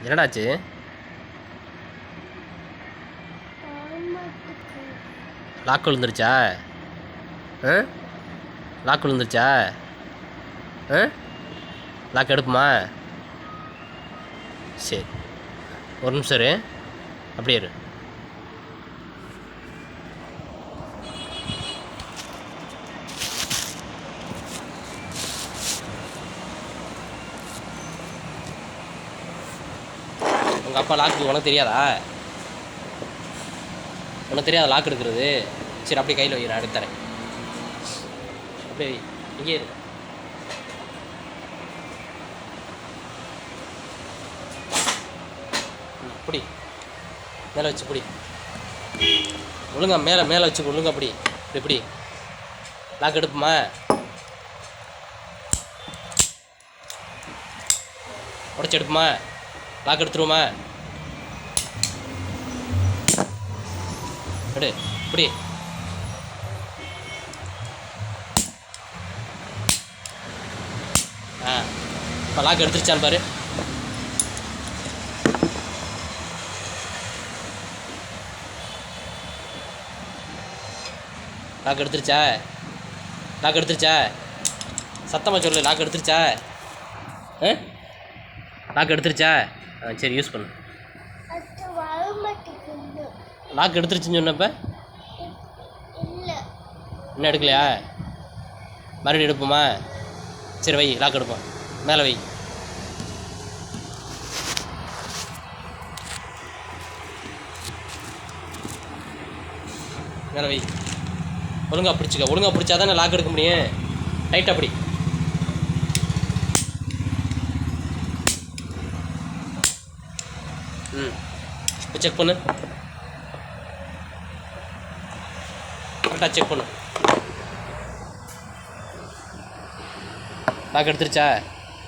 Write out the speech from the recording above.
என்னடாச்சு? Lock விழுந்துருச்சா? Lock விழுந்துருச்சா? Lock எடுப்புமா? சரி, ஒரு நிமிஷம் இரு, அப்படியே இரு. உங்கள் அப்பா லாக்கு உனக்கு தெரியாதா? உனக்கு தெரியாத லாக் எடுக்கிறது? சரி, அப்படியே கையில் வை, நான் எடுத்து தரேன். அப்படியே வை, இங்கே இரு. பிடி, மேலே வச்சு பிடி, ஒழுங்கா மேலே வச்சு ஒழுங்கா பிடி. இப்படி லாக் எடுப்புமா? உடச்சி எடுப்புமா? லாக் எடுத்துருவோமா? எடு, இப்படி. இப்போ லாக் எடுத்துருச்சான்னு பாரு. லாக் எடுத்துருச்சா? லாக் எடுத்துருச்சா? சத்தமாக சொல்லு. லாக் எடுத்துருச்சா? லாக் எடுத்துருச்சா? சரி, யூஸ் பண்ணு. லாக் எடுத்துருச்சுன்னு சொன்னப்ப இன்னும் எடுக்கலையா? மறுபடியும் எடுப்போமா? சரி, வை, லாக் எடுப்போம். மேலே வை. மேலே வை. ஒழுங்கா பிடிச்சிக்க. ஒழுங்கா பிடிச்சா தானே லாக் எடுக்க முடியும். டைட்டாக பிடி. இப்போ செக் பண்ணு. கரெக்டாக செக் பண்ணு. லாக் எடுத்துருச்சா?